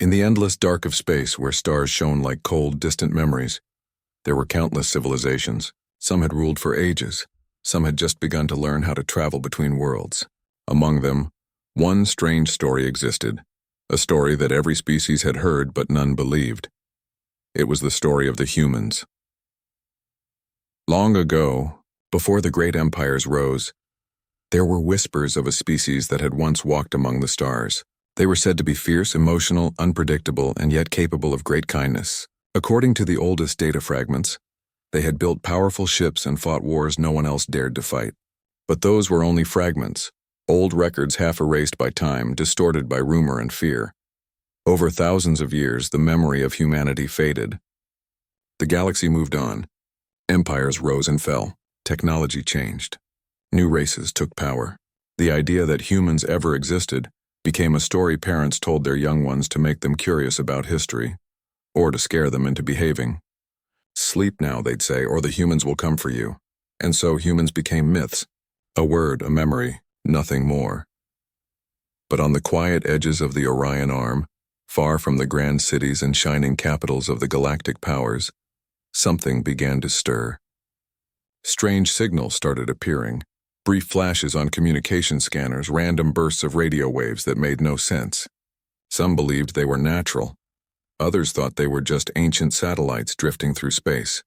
In the endless dark of space, where stars shone like cold, distant memories, there were countless civilizations. Some had ruled for ages. Some had just begun to learn how to travel between worlds. Among them, one strange story existed, a story that every species had heard but none believed. It was the story of the humans. Long ago, before the great empires rose, there were whispers of a species that had once walked among the stars. They were said to be fierce, emotional, unpredictable, and yet capable of great kindness. According to the oldest data fragments, they had built powerful ships and fought wars no one else dared to fight. But those were only fragments, old records half erased by time, distorted by rumor and fear. Over thousands of years, the memory of humanity faded. The galaxy moved on. Empires rose and fell. Technology changed. New races took power. The idea that humans ever existed became a story parents told their young ones to make them curious about history, or to scare them into behaving. Sleep now, they'd say, or the humans will come for you. And so humans became myths, a word, a memory, nothing more. But on the quiet edges of the Orion Arm, far from the grand cities and shining capitals of the galactic powers, something began to stir. Strange signals started appearing. Brief flashes on communication scanners, random bursts of radio waves that made no sense. Some believed they were natural. Others thought they were just ancient satellites drifting through space.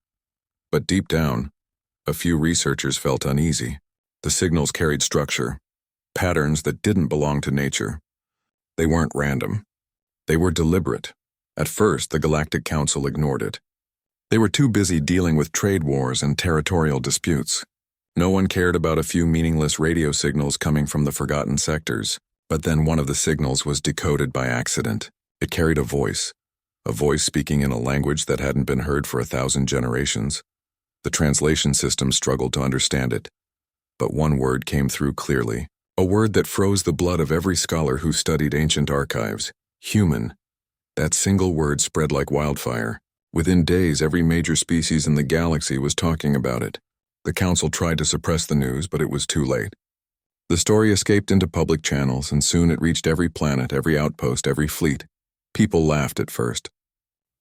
But deep down, a few researchers felt uneasy. The signals carried structure, patterns that didn't belong to nature. They weren't random. They were deliberate. At first, the Galactic Council ignored it. They were too busy dealing with trade wars and territorial disputes. No one cared about a few meaningless radio signals coming from the forgotten sectors. But then one of the signals was decoded by accident. It carried a voice speaking in a language that hadn't been heard for 1,000 generations. The translation system struggled to understand it. But one word came through clearly, a word that froze the blood of every scholar who studied ancient archives: human. That single word spread like wildfire. Within days, every major species in the galaxy was talking about it. The Council tried to suppress the news, but it was too late. The story escaped into public channels, and soon it reached every planet, every outpost, every fleet. People laughed at first.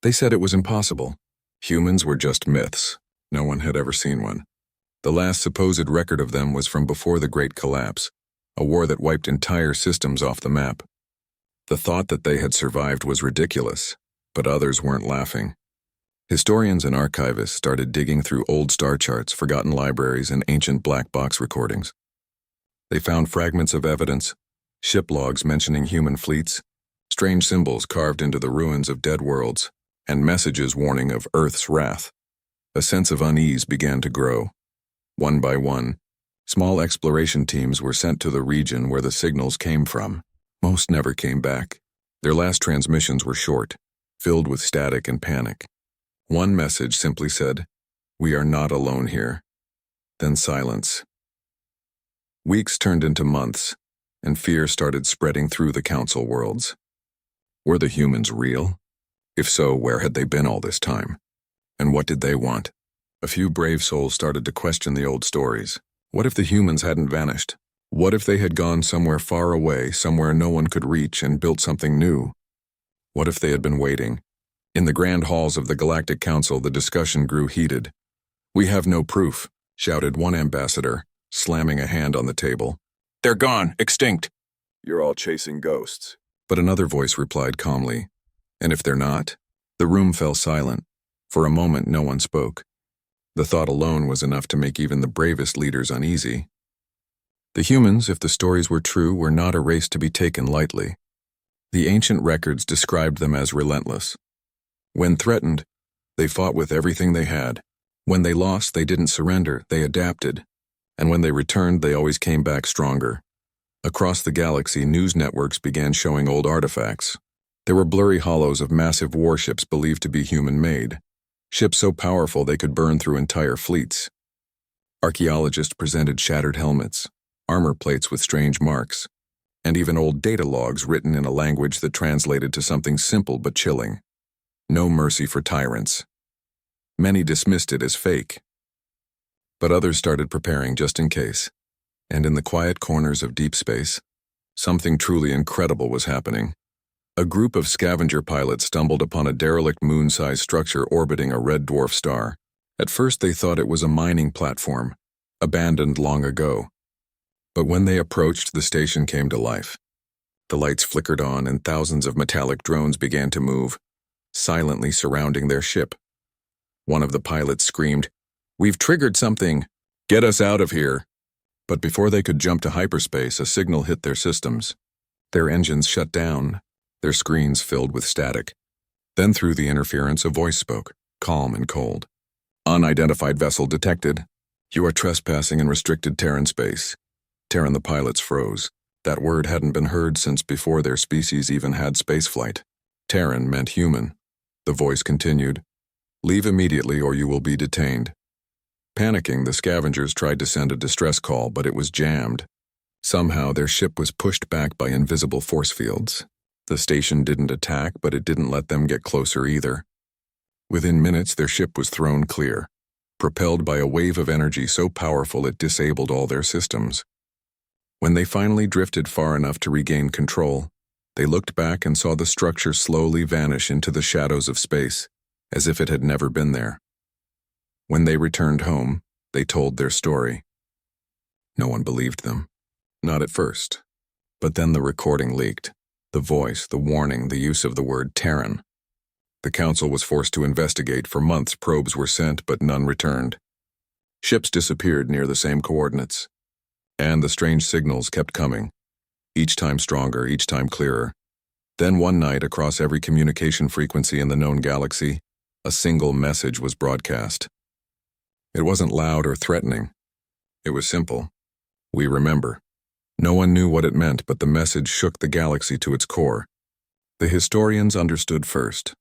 They said it was impossible. Humans were just myths. No one had ever seen one. The last supposed record of them was from before the Great Collapse, a war that wiped entire systems off the map. The thought that they had survived was ridiculous, but others weren't laughing. Historians and archivists started digging through old star charts, forgotten libraries, and ancient black box recordings. They found fragments of evidence, ship logs mentioning human fleets, strange symbols carved into the ruins of dead worlds, and messages warning of Earth's wrath. A sense of unease began to grow. One by one, small exploration teams were sent to the region where the signals came from. Most never came back. Their last transmissions were short, filled with static and panic. One message simply said, "We are not alone here." Then silence. Weeks turned into months, and fear started spreading through the Council worlds. Were the humans real? If so, where had they been all this time? And what did they want? A few brave souls started to question the old stories. What if the humans hadn't vanished? What if they had gone somewhere far away, somewhere no one could reach, and built something new? What if they had been waiting? In the grand halls of the Galactic Council, the discussion grew heated. "We have no proof," shouted one ambassador, slamming a hand on the table. "They're gone, extinct." "You're all chasing ghosts." But another voice replied calmly, "And if they're not?" The room fell silent. For a moment, no one spoke. The thought alone was enough to make even the bravest leaders uneasy. The humans, if the stories were true, were not a race to be taken lightly. The ancient records described them as relentless. When threatened, they fought with everything they had. When they lost, they didn't surrender, they adapted. And when they returned, they always came back stronger. Across the galaxy, news networks began showing old artifacts. There were blurry hollows of massive warships believed to be human-made, ships so powerful they could burn through entire fleets. Archaeologists presented shattered helmets, armor plates with strange marks, and even old data logs written in a language that translated to something simple but chilling. No mercy for tyrants. Many dismissed it as fake. But others started preparing just in case. And in the quiet corners of deep space, something truly incredible was happening. A group of scavenger pilots stumbled upon a derelict moon-sized structure orbiting a red dwarf star. At first they thought it was a mining platform, abandoned long ago. But when they approached, the station came to life. The lights flickered on and thousands of metallic drones began to move, silently surrounding their ship. One of the pilots screamed, "We've triggered something! Get us out of here!" But before they could jump to hyperspace, a signal hit their systems. Their engines shut down, their screens filled with static. Then through the interference, a voice spoke, calm and cold. "Unidentified vessel detected. You are trespassing in restricted Terran space." Terran the pilots froze. That word hadn't been heard since before their species even had spaceflight. Terran meant human. The voice continued, "Leave immediately or you will be detained." Panicking, the scavengers tried to send a distress call, but it was jammed. Somehow their ship was pushed back by invisible force fields. The station didn't attack, but it didn't let them get closer either. Within minutes, their ship was thrown clear, propelled by a wave of energy so powerful it disabled all their systems. When they finally drifted far enough to regain control, they looked back and saw the structure slowly vanish into the shadows of space, as if it had never been there. When they returned home, they told their story. No one believed them. Not at first. But then the recording leaked. The voice, the warning, the use of the word Terran. The council was forced to investigate. For months, probes were sent, but none returned. Ships disappeared near the same coordinates. And the strange signals kept coming, each time stronger, each time clearer. Then one night, across every communication frequency in the known galaxy, a single message was broadcast. It wasn't loud or threatening. It was simple. "We remember." No one knew what it meant, but the message shook the galaxy to its core. The historians understood first.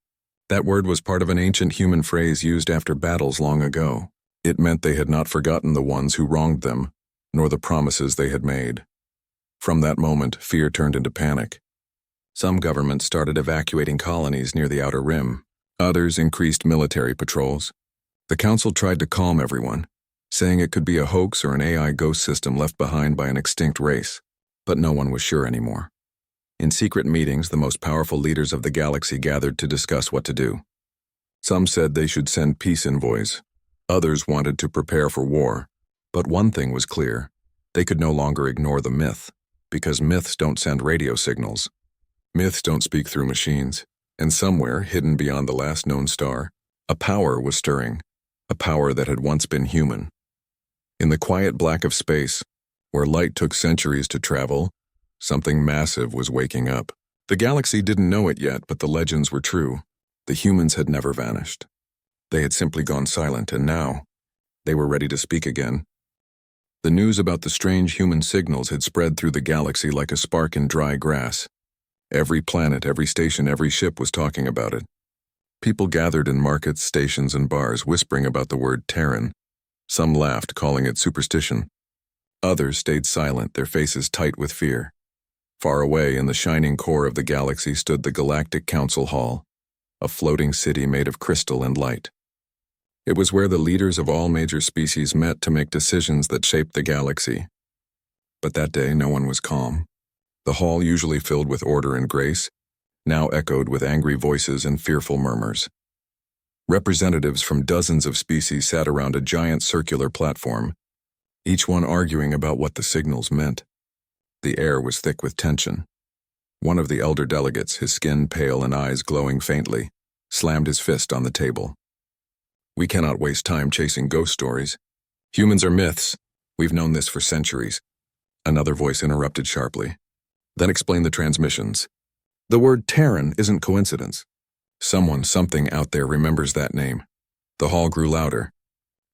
That word was part of an ancient human phrase used after battles long ago. It meant they had not forgotten the ones who wronged them, nor the promises they had made. From that moment, fear turned into panic. Some governments started evacuating colonies near the outer rim. Others increased military patrols. The council tried to calm everyone, saying it could be a hoax or an AI ghost system left behind by an extinct race, but no one was sure anymore. In secret meetings, the most powerful leaders of the galaxy gathered to discuss what to do. Some said they should send peace envoys. Others wanted to prepare for war. But one thing was clear. They could no longer ignore the myth, because myths don't send radio signals. Myths don't speak through machines. And somewhere, hidden beyond the last known star, a power was stirring, a power that had once been human. In the quiet black of space, where light took centuries to travel, something massive was waking up. The galaxy didn't know it yet, but the legends were true. The humans had never vanished. They had simply gone silent, and now, they were ready to speak again. The news about the strange human signals had spread through the galaxy like a spark in dry grass. Every planet, every station, every ship was talking about it. People gathered in markets, stations, and bars, whispering about the word Terran. Some laughed, calling it superstition. Others stayed silent, their faces tight with fear. Far away, in the shining core of the galaxy, stood the Galactic Council Hall, a floating city made of crystal and light. It was where the leaders of all major species met to make decisions that shaped the galaxy. But that day, no one was calm. The hall, usually filled with order and grace, now echoed with angry voices and fearful murmurs. Representatives from dozens of species sat around a giant circular platform, each one arguing about what the signals meant. The air was thick with tension. One of the elder delegates, his skin pale and eyes glowing faintly, slammed his fist on the table. "We cannot waste time chasing ghost stories. Humans are myths. We've known this for centuries." Another voice interrupted sharply. "Then explain the transmissions. The word Terran isn't coincidence. Something out there remembers that name." The hall grew louder.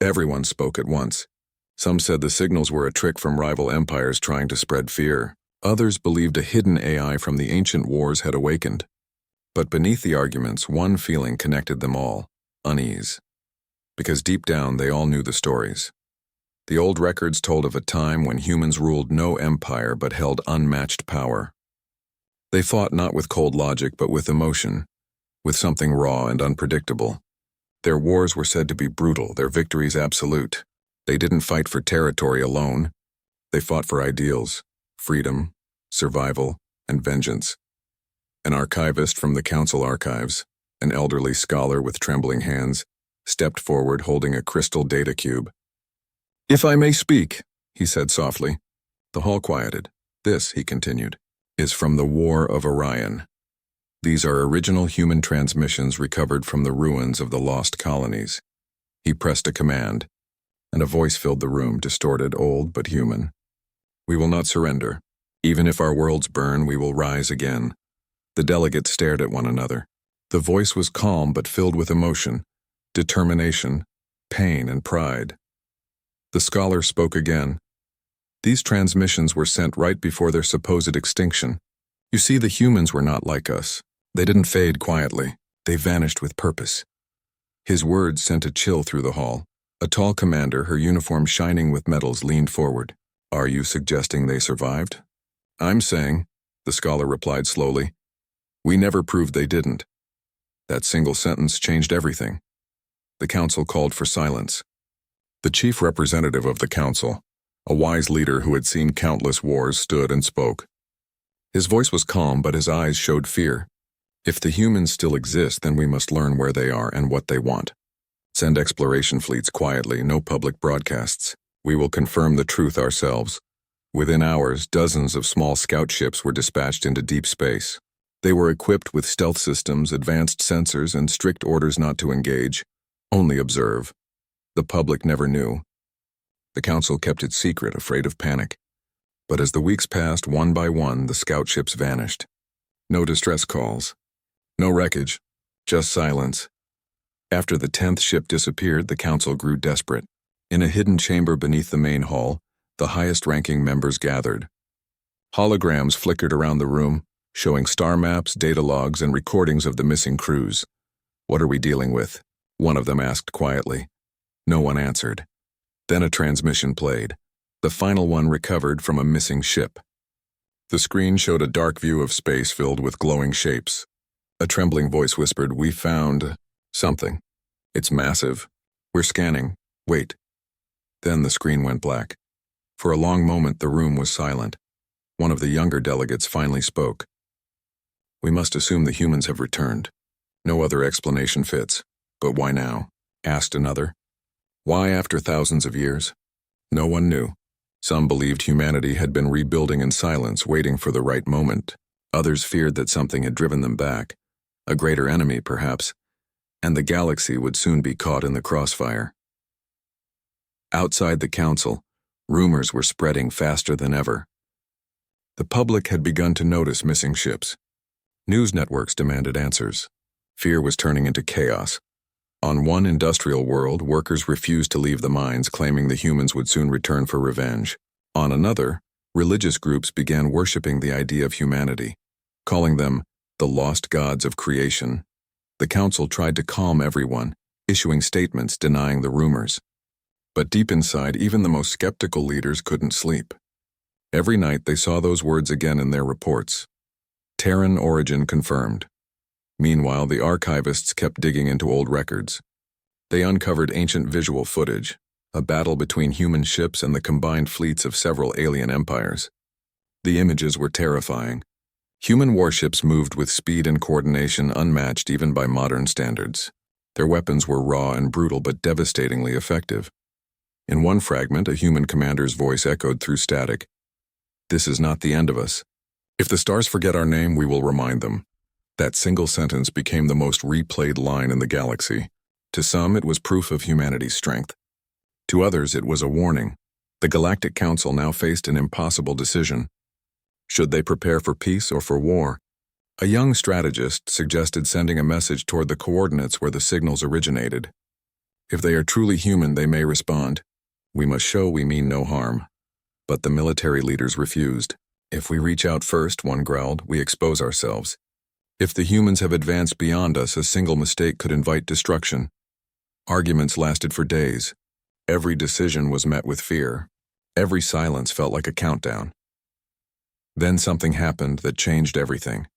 Everyone spoke at once. Some said the signals were a trick from rival empires trying to spread fear. Others believed a hidden AI from the ancient wars had awakened. But beneath the arguments, one feeling connected them all: unease. Because deep down, they all knew the stories. The old records told of a time when humans ruled no empire but held unmatched power. They fought not with cold logic but with emotion, with something raw and unpredictable. Their wars were said to be brutal, their victories absolute. They didn't fight for territory alone. They fought for ideals, freedom, survival, and vengeance. An archivist from the council archives, an elderly scholar with trembling hands, stepped forward holding a crystal data cube. "If I may speak," he said softly. The hall quieted. "This," he continued, "is from the War of Orion. These are original human transmissions recovered from the ruins of the lost colonies." He pressed a command, and a voice filled the room, distorted, old, but human. "We will not surrender. Even if our worlds burn, we will rise again." The delegates stared at one another. The voice was calm but filled with emotion, determination, pain, and pride. The scholar spoke again. "These transmissions were sent right before their supposed extinction. You see, the humans were not like us. They didn't fade quietly. They vanished with purpose." His words sent a chill through the hall. A tall commander, her uniform shining with medals, leaned forward. "Are you suggesting they survived?" "I'm saying," the scholar replied slowly, "we never proved they didn't." That single sentence changed everything. The council called for silence. The chief representative of the council, a wise leader who had seen countless wars, stood and spoke. His voice was calm, but his eyes showed fear. "If the humans still exist, then we must learn where they are and what they want. Send exploration fleets quietly, no public broadcasts. We will confirm the truth ourselves." Within hours, dozens of small scout ships were dispatched into deep space. They were equipped with stealth systems, advanced sensors, and strict orders not to engage, only observe. The public never knew. The council kept it secret, afraid of panic. But as the weeks passed, one by one, the scout ships vanished. No distress calls. No wreckage. Just silence. After the 10th ship disappeared, the council grew desperate. In a hidden chamber beneath the main hall, the highest-ranking members gathered. Holograms flickered around the room, showing star maps, data logs, and recordings of the missing crews. "What are we dealing with?" one of them asked quietly. No one answered. Then a transmission played, the final one recovered from a missing ship. The screen showed a dark view of space filled with glowing shapes. A trembling voice whispered, "We found something. It's massive. We're scanning. Wait." Then the screen went black. For a long moment, the room was silent. One of the younger delegates finally spoke. "We must assume the humans have returned. No other explanation fits." "But why now?" asked another. "Why after thousands of years?" No one knew. Some believed humanity had been rebuilding in silence, waiting for the right moment. Others feared that something had driven them back. A greater enemy, perhaps, and the galaxy would soon be caught in the crossfire. Outside the council, rumors were spreading faster than ever. The public had begun to notice missing ships. News networks demanded answers. Fear was turning into chaos. On one industrial world, workers refused to leave the mines, claiming the humans would soon return for revenge. On another, religious groups began worshipping the idea of humanity, calling them the lost gods of creation. The council tried to calm everyone, issuing statements denying the rumors. But deep inside, even the most skeptical leaders couldn't sleep. Every night they saw those words again in their reports. Terran origin confirmed. Meanwhile, the archivists kept digging into old records. They uncovered ancient visual footage, a battle between human ships and the combined fleets of several alien empires. The images were terrifying. Human warships moved with speed and coordination unmatched even by modern standards. Their weapons were raw and brutal but devastatingly effective. In one fragment, a human commander's voice echoed through static. "This is not the end of us. If the stars forget our name, we will remind them." That single sentence became the most replayed line in the galaxy. To some, it was proof of humanity's strength. To others, it was a warning. The Galactic Council now faced an impossible decision. Should they prepare for peace or for war? A young strategist suggested sending a message toward the coordinates where the signals originated. If they are truly human, they may respond. "We must show we mean no harm." But the military leaders refused. "If we reach out first," one growled, "we expose ourselves. If the humans have advanced beyond us, a single mistake could invite destruction." Arguments lasted for days. Every decision was met with fear. Every silence felt like a countdown. Then something happened that changed everything.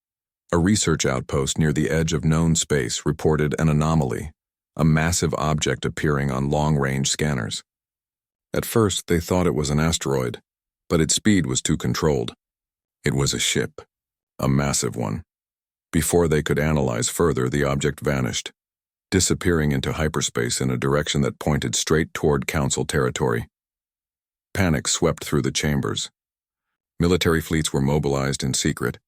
A research outpost near the edge of known space reported an anomaly, a massive object appearing on long-range scanners. At first, they thought it was an asteroid, but its speed was too controlled. It was a ship, a massive one. Before they could analyze further, the object vanished, disappearing into hyperspace in a direction that pointed straight toward Council territory. Panic swept through the chambers. Military fleets were mobilized in secret.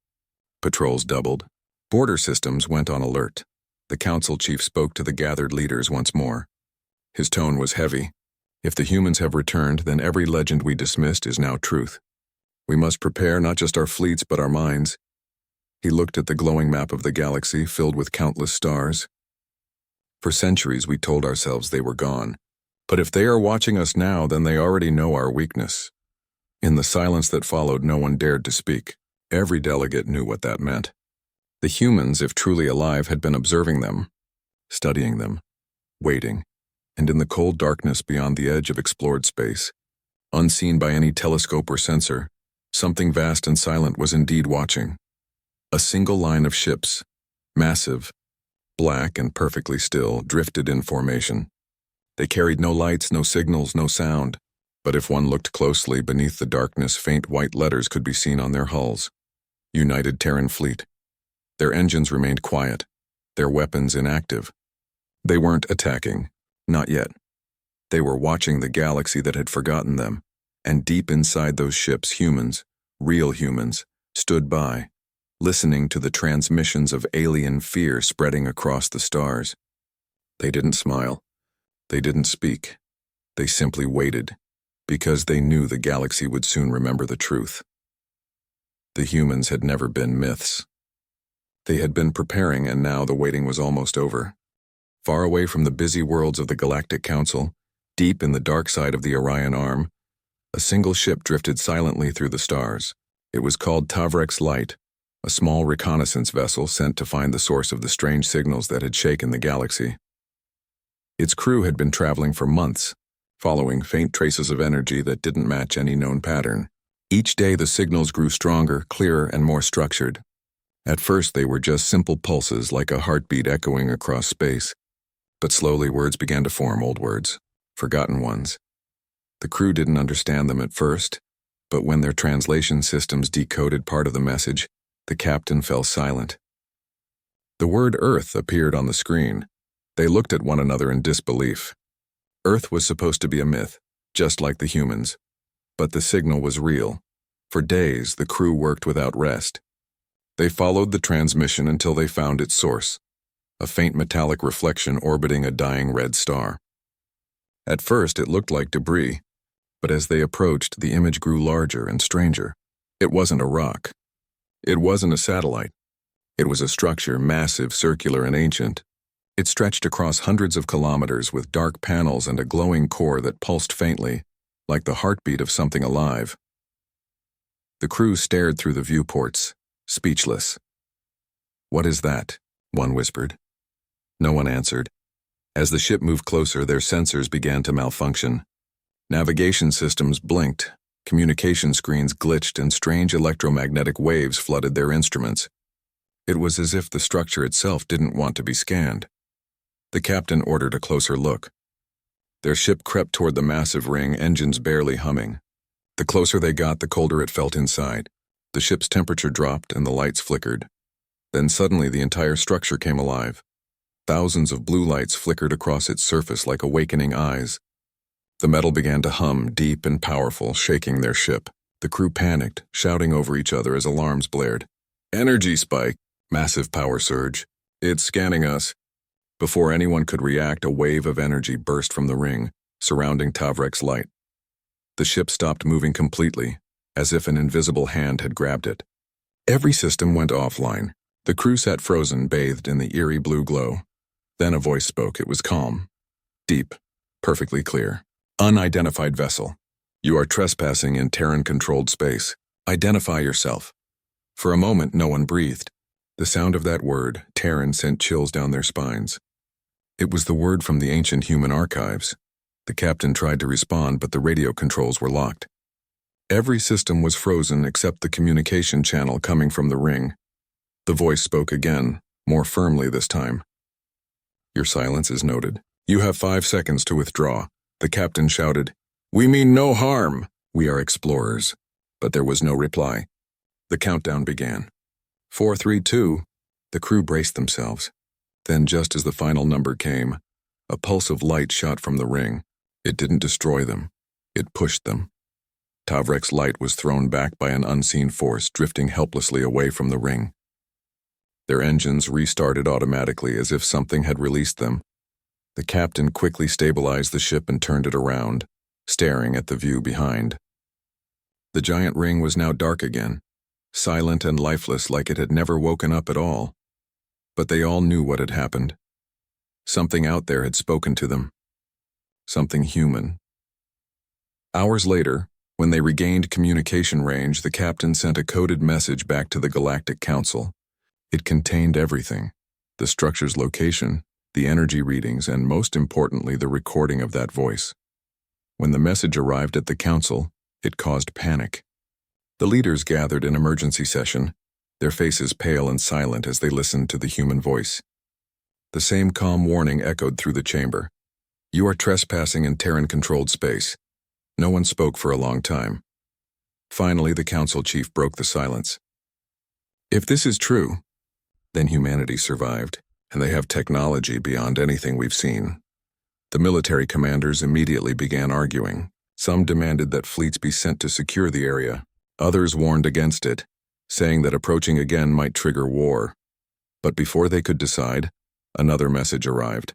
Patrols doubled. Border systems went on alert. The Council chief spoke to the gathered leaders once more. His tone was heavy. If the humans have returned, then every legend we dismissed is now truth. We must prepare not just our fleets but our minds. He looked at the glowing map of the galaxy filled with countless stars. For centuries we told ourselves they were gone. But if they are watching us now, then they already know our weakness. In the silence that followed, no one dared to speak. Every delegate knew what that meant. The humans, if truly alive, had been observing them, studying them, waiting, and in the cold darkness beyond the edge of explored space, unseen by any telescope or sensor, something vast and silent was indeed watching. A single line of ships, massive, black and perfectly still, drifted in formation. They carried no lights, no signals, no sound, but if one looked closely beneath the darkness, faint white letters could be seen on their hulls. United Terran Fleet. Their engines remained quiet, their weapons inactive. They weren't attacking, not yet. They were watching the galaxy that had forgotten them, and deep inside those ships, humans, real humans, stood by, listening to the transmissions of alien fear spreading across the stars. They didn't smile. They didn't speak. They simply waited, because they knew the galaxy would soon remember the truth. The humans had never been myths. They had been preparing, and now the waiting was almost over. Far away from the busy worlds of the Galactic Council, deep in the dark side of the Orion Arm, a single ship drifted silently through the stars. It was called Tavrek's Light, a small reconnaissance vessel sent to find the source of the strange signals that had shaken the galaxy. Its crew had been traveling for months, following faint traces of energy that didn't match any known pattern. Each day the signals grew stronger, clearer, and more structured. At first they were just simple pulses like a heartbeat echoing across space. But slowly words began to form, old words, forgotten ones. The crew didn't understand them at first, but when their translation systems decoded part of the message, the captain fell silent. The word Earth appeared on the screen. They looked at one another in disbelief. Earth was supposed to be a myth, just like the humans. But the signal was real. For days, the crew worked without rest. They followed the transmission until they found its source, a faint metallic reflection orbiting a dying red star. At first, it looked like debris, but as they approached, the image grew larger and stranger. It wasn't a rock. It wasn't a satellite. It was a structure massive, circular, and ancient. It stretched across hundreds of kilometers with dark panels and a glowing core that pulsed faintly, like the heartbeat of something alive. The crew stared through the viewports, speechless. "What is that?" one whispered. No one answered. As the ship moved closer, their sensors began to malfunction. Navigation systems blinked, communication screens glitched, and strange electromagnetic waves flooded their instruments. It was as if the structure itself didn't want to be scanned. The captain ordered a closer look. Their ship crept toward the massive ring, engines barely humming. The closer they got, the colder it felt inside. The ship's temperature dropped and the lights flickered. Then suddenly the entire structure came alive. Thousands of blue lights flickered across its surface like awakening eyes. The metal began to hum, deep and powerful, shaking their ship. The crew panicked, shouting over each other as alarms blared. "Energy spike! Massive power surge! It's scanning us!" Before anyone could react, a wave of energy burst from the ring, surrounding Tavrek's Light. The ship stopped moving completely, as if an invisible hand had grabbed it. Every system went offline. The crew sat frozen, bathed in the eerie blue glow. Then a voice spoke. It was calm, deep, perfectly clear. "Unidentified vessel. You are trespassing in Terran-controlled space. Identify yourself." For a moment, no one breathed. The sound of that word, Terran, sent chills down their spines. It was the word from the ancient human archives. The captain tried to respond, but the radio controls were locked. Every system was frozen except the communication channel coming from the ring. The voice spoke again, more firmly this time. "Your silence is noted. You have 5 seconds to withdraw." The captain shouted, "We mean no harm. We are explorers." But there was no reply. The countdown began. 4, 3, 2. The crew braced themselves. Then, just as the final number came, a pulse of light shot from the ring. It didn't destroy them. It pushed them. Tavrek's light was thrown back by an unseen force, drifting helplessly away from the ring. Their engines restarted automatically as if something had released them. The captain quickly stabilized the ship and turned it around, staring at the view behind. The giant ring was now dark again, silent and lifeless like it had never woken up at all. But they all knew what had happened. Something out there had spoken to them. Something human. Hours later, when they regained communication range, the captain sent a coded message back to the Galactic Council. It contained everything: the structure's location, the energy readings, and most importantly, the recording of that voice. When the message arrived at the council, it caused panic. The leaders gathered in emergency session, their faces pale and silent as they listened to the human voice. The same calm warning echoed through the chamber. You are trespassing in Terran-controlled space. No one spoke for a long time. Finally, the council chief broke the silence. If this is true, then humanity survived, and they have technology beyond anything we've seen. The military commanders immediately began arguing. Some demanded that fleets be sent to secure the area. Others warned against it, saying that approaching again might trigger war. But before they could decide, another message arrived.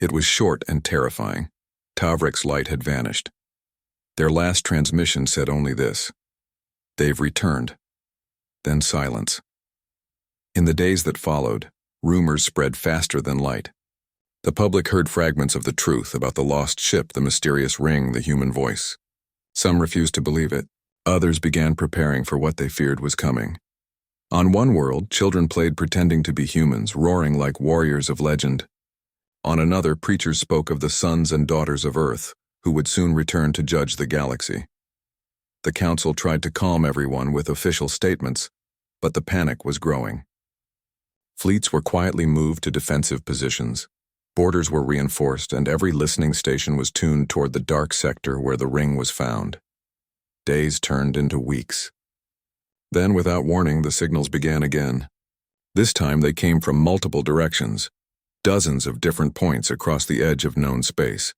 It was short and terrifying. Tavrek's light had vanished. Their last transmission said only this: they've returned. Then silence. In the days that followed, rumors spread faster than light. The public heard fragments of the truth about the lost ship, the mysterious ring, the human voice. Some refused to believe it. Others began preparing for what they feared was coming. On one world, children played pretending to be humans, roaring like warriors of legend. On another, preachers spoke of the sons and daughters of Earth, who would soon return to judge the galaxy. The council tried to calm everyone with official statements, but the panic was growing. Fleets were quietly moved to defensive positions. Borders were reinforced, and every listening station was tuned toward the dark sector where the ring was found. Days turned into weeks. Then, without warning, the signals began again. This time they came from multiple directions, dozens of different points across the edge of known space.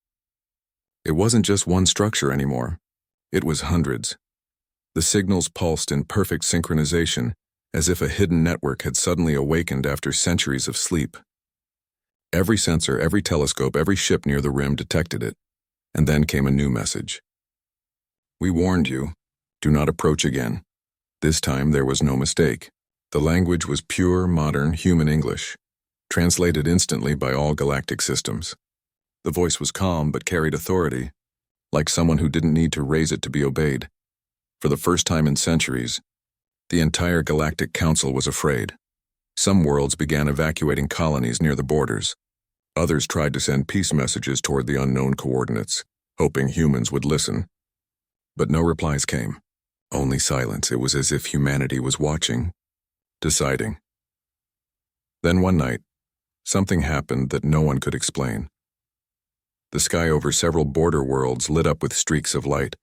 It wasn't just one structure anymore. It was hundreds. The signals pulsed in perfect synchronization, as if a hidden network had suddenly awakened after centuries of sleep. Every sensor, every telescope, every ship near the rim detected it. And then came a new message. We warned you. Do not approach again. This time there was no mistake. The language was pure, modern, human English, translated instantly by all galactic systems. The voice was calm but carried authority, like someone who didn't need to raise it to be obeyed. For the first time in centuries, the entire Galactic Council was afraid. Some worlds began evacuating colonies near the borders. Others tried to send peace messages toward the unknown coordinates, hoping humans would listen. But no replies came. Only silence. It was as if humanity was watching, deciding. Then one night, something happened that no one could explain. The sky over several border worlds lit up with streaks of light.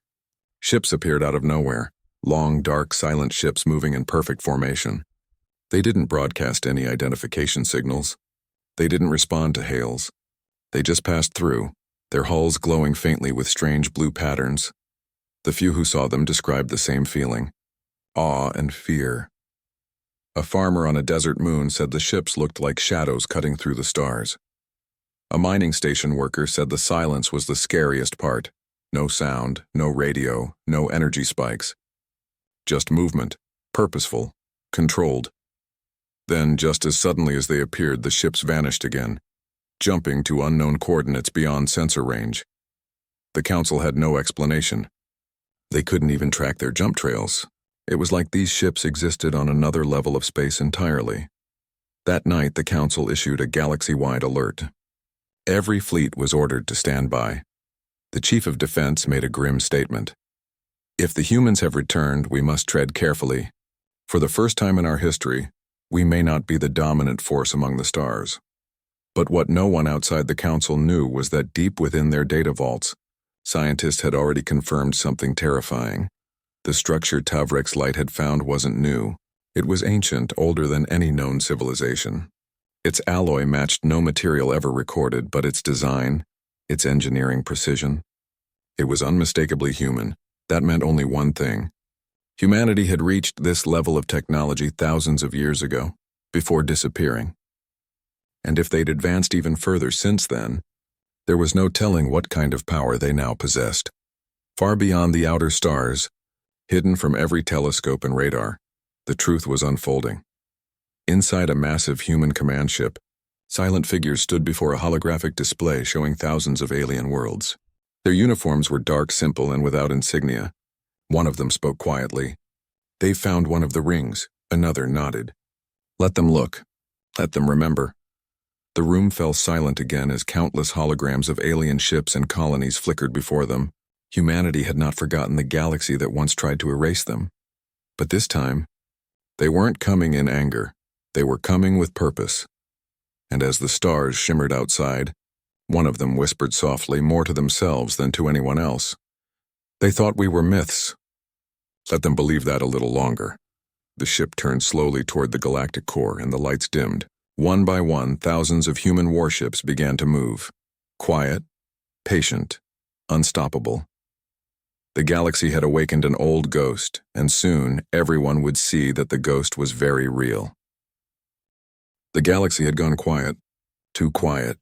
Ships appeared out of nowhere, long, dark, silent ships moving in perfect formation. They didn't broadcast any identification signals. They didn't respond to hails. They just passed through, their hulls glowing faintly with strange blue patterns. The few who saw them described the same feeling: awe and fear. A farmer on a desert moon said the ships looked like shadows cutting through the stars. A mining station worker said the silence was the scariest part. No sound, no radio, no energy spikes. Just movement, purposeful, controlled. Then, just as suddenly as they appeared, the ships vanished again, jumping to unknown coordinates beyond sensor range. The council had no explanation. They couldn't even track their jump trails. It was like these ships existed on another level of space entirely. That night, the council issued a galaxy-wide alert. Every fleet was ordered to stand by. The chief of defense made a grim statement. If the humans have returned, we must tread carefully. For the first time in our history, we may not be the dominant force among the stars. But what no one outside the council knew was that deep within their data vaults, scientists had already confirmed something terrifying. The structure Tavrek's light had found wasn't new. It was ancient, older than any known civilization. Its alloy matched no material ever recorded, but its design, its engineering precision. It was unmistakably human. That meant only one thing. Humanity had reached this level of technology thousands of years ago, before disappearing. And if they'd advanced even further since then, there was no telling what kind of power they now possessed. Far beyond the outer stars, hidden from every telescope and radar, the truth was unfolding. Inside a massive human command ship, silent figures stood before a holographic display showing thousands of alien worlds. Their uniforms were dark, simple, and without insignia. One of them spoke quietly. "They've found one of the rings," another nodded. "Let them look. Let them remember." The room fell silent again as countless holograms of alien ships and colonies flickered before them. Humanity had not forgotten the galaxy that once tried to erase them. But this time, they weren't coming in anger. They were coming with purpose. And as the stars shimmered outside, one of them whispered softly, more to themselves than to anyone else. "They thought we were myths. Let them believe that a little longer." The ship turned slowly toward the galactic core, and the lights dimmed. One by one, thousands of human warships began to move. Quiet, patient, unstoppable. The galaxy had awakened an old ghost, and soon everyone would see that the ghost was very real. The galaxy had gone quiet, too quiet.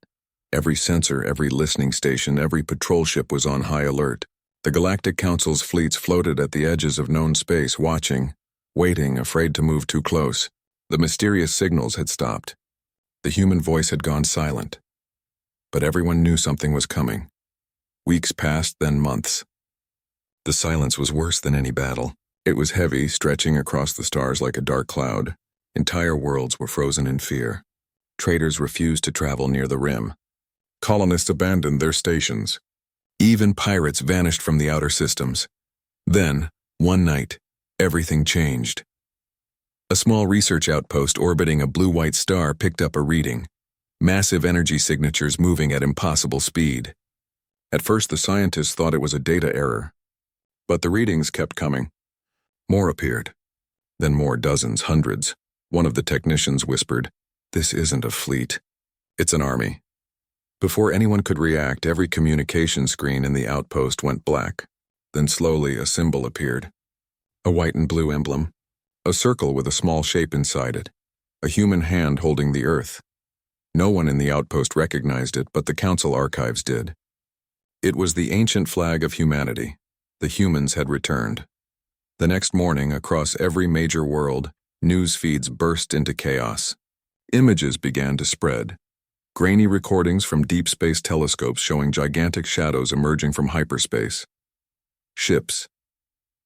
Every sensor, every listening station, every patrol ship was on high alert. The Galactic Council's fleets floated at the edges of known space, watching, waiting, afraid to move too close. The mysterious signals had stopped. The human voice had gone silent. But everyone knew something was coming. Weeks passed, then months. The silence was worse than any battle. It was heavy, stretching across the stars like a dark cloud. Entire worlds were frozen in fear. Traders refused to travel near the rim. Colonists abandoned their stations. Even pirates vanished from the outer systems. Then, one night, everything changed. A small research outpost orbiting a blue-white star picked up a reading. Massive energy signatures moving at impossible speed. At first, the scientists thought it was a data error. But the readings kept coming. More appeared. Then more, dozens, hundreds. One of the technicians whispered, "This isn't a fleet. It's an army." Before anyone could react, every communication screen in the outpost went black. Then slowly a symbol appeared. A white and blue emblem. A circle with a small shape inside it. A human hand holding the earth. No one in the outpost recognized it, but the council archives did. It was the ancient flag of humanity. The humans had returned. The next morning, across every major world, news feeds burst into chaos. Images began to spread. Grainy recordings from deep space telescopes showing gigantic shadows emerging from hyperspace. Ships.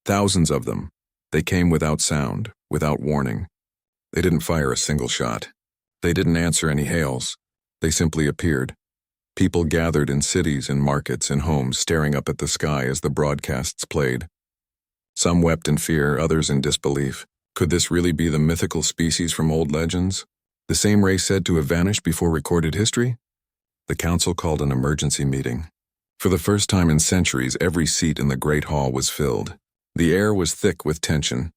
Thousands of them. They came without sound, without warning. They didn't fire a single shot. They didn't answer any hails. They simply appeared. People gathered in cities, in markets, in homes, staring up at the sky as the broadcasts played. Some wept in fear, others in disbelief. Could this really be the mythical species from old legends? The same race said to have vanished before recorded history? The council called an emergency meeting. For the first time in centuries, every seat in the Great Hall was filled. The air was thick with tension.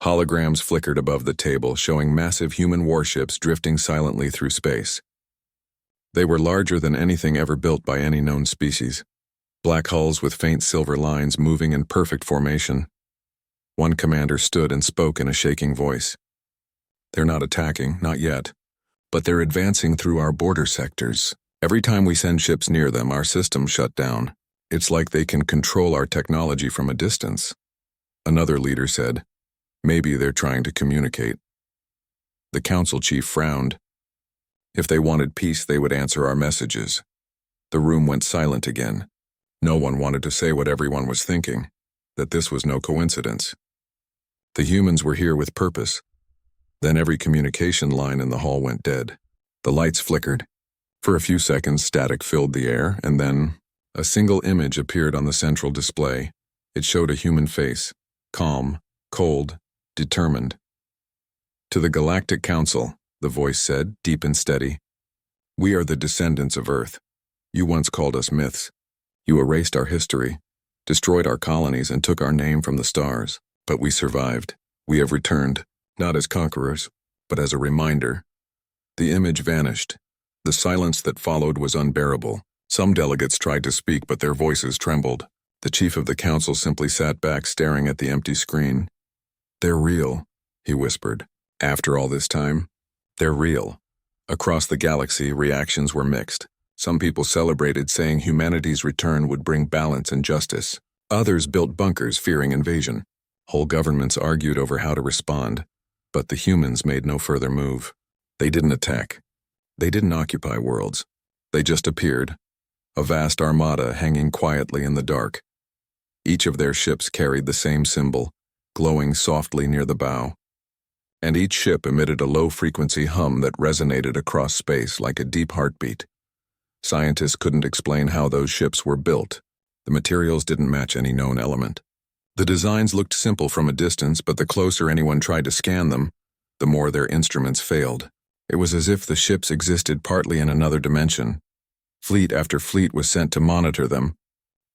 Holograms flickered above the table, showing massive human warships drifting silently through space. They were larger than anything ever built by any known species. Black hulls with faint silver lines moving in perfect formation. One commander stood and spoke in a shaking voice. "They're not attacking, not yet. But they're advancing through our border sectors. Every time we send ships near them, our systems shut down. It's like they can control our technology from a distance." Another leader said, "Maybe they're trying to communicate." The council chief frowned. If they wanted peace, they would answer our messages. The room went silent again. No one wanted to say what everyone was thinking, that this was no coincidence. The humans were here with purpose. Then every communication line in the hall went dead. The lights flickered. For a few seconds, static filled the air, and then a single image appeared on the central display. It showed a human face, calm, cold, determined. "To the Galactic Council," the voice said, deep and steady. "We are the descendants of Earth. You once called us myths. You erased our history, destroyed our colonies, and took our name from the stars. But we survived. We have returned. not as conquerors, but as a reminder. The image vanished. The silence that followed was unbearable. Some delegates tried to speak, but their voices trembled. The chief of the council simply sat back, staring at the empty screen. "They're real," he whispered. "After all this time, they're real." Across the galaxy, reactions were mixed. Some people celebrated, saying humanity's return would bring balance and justice. Others built bunkers, fearing invasion. Whole governments argued over how to respond, but the humans made no further move. They didn't attack. They didn't occupy worlds. They just appeared, a vast armada hanging quietly in the dark. Each of their ships carried the same symbol, glowing softly near the bow. And each ship emitted a low-frequency hum that resonated across space like a deep heartbeat. Scientists couldn't explain how those ships were built. The materials didn't match any known element. The designs looked simple from a distance, but the closer anyone tried to scan them, the more their instruments failed. It was as if the ships existed partly in another dimension. Fleet after fleet was sent to monitor them,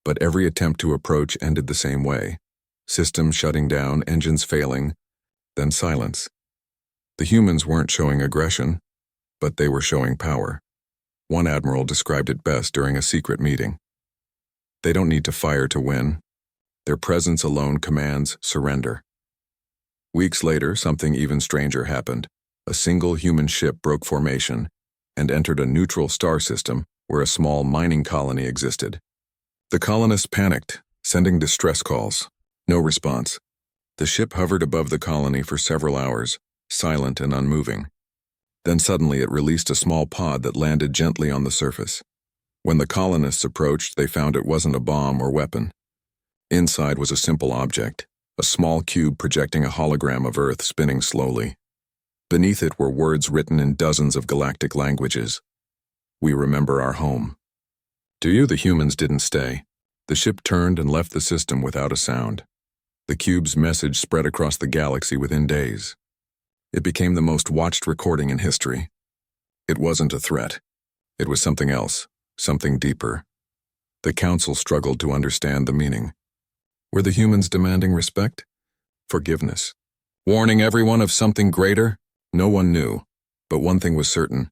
but every attempt to approach ended the same way. Systems shutting down, engines failing, then silence. The humans weren't showing aggression, but they were showing power. One admiral described it best during a secret meeting. They don't need to fire to win. Their presence alone commands surrender. Weeks later, something even stranger happened. A single human ship broke formation and entered a neutral star system where a small mining colony existed. The colonists panicked, sending distress calls. No response. The ship hovered above the colony for several hours, silent and unmoving. Then suddenly it released a small pod that landed gently on the surface. When the colonists approached, they found it wasn't a bomb or weapon. Inside was a simple object, a small cube projecting a hologram of Earth spinning slowly. Beneath it were words written in dozens of galactic languages. "We remember our home." "Do you?" The humans didn't stay. The ship turned and left the system without a sound. The cube's message spread across the galaxy within days. It became the most watched recording in history. It wasn't a threat. It was something else, something deeper. The council struggled to understand the meaning. Were the humans demanding respect? Forgiveness? Warning everyone of something greater? No one knew, but one thing was certain.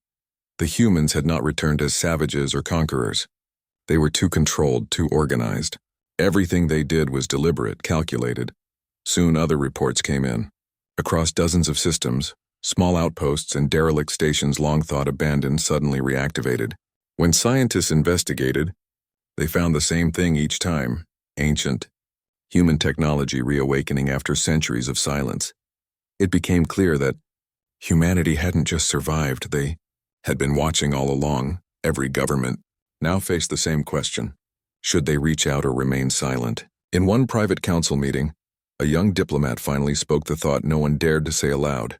The humans had not returned as savages or conquerors. They were too controlled, too organized. Everything they did was deliberate, calculated. Soon other reports came in. Across dozens of systems, small outposts and derelict stations long thought abandoned suddenly reactivated. When scientists investigated, they found the same thing each time: ancient, human technology reawakening after centuries of silence. It became clear that humanity hadn't just survived, they had been watching all along. Every government now faced the same question: should they reach out or remain silent? In one private council meeting, a young diplomat finally spoke the thought no one dared to say aloud.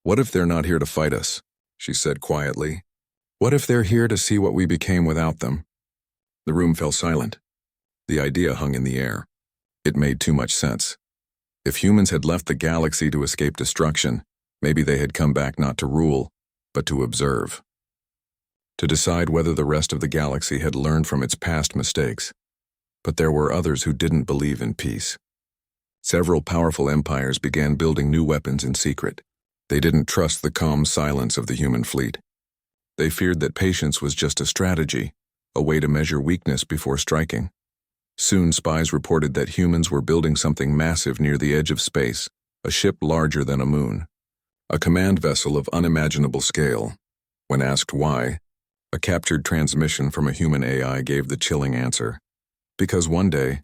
"What if they're not here to fight us?" she said quietly. "What if they're here to see what we became without them?" The room fell silent. The idea hung in the air. It made too much sense. If humans had left the galaxy to escape destruction, maybe they had come back not to rule, but to observe. To decide whether the rest of the galaxy had learned from its past mistakes. But there were others who didn't believe in peace. Several powerful empires began building new weapons in secret. They didn't trust the calm silence of the human fleet. They feared that patience was just a strategy, a way to measure weakness before striking. Soon spies reported that humans were building something massive near the edge of space, a ship larger than a moon. A command vessel of unimaginable scale. When asked why, a captured transmission from a human AI gave the chilling answer: because one day,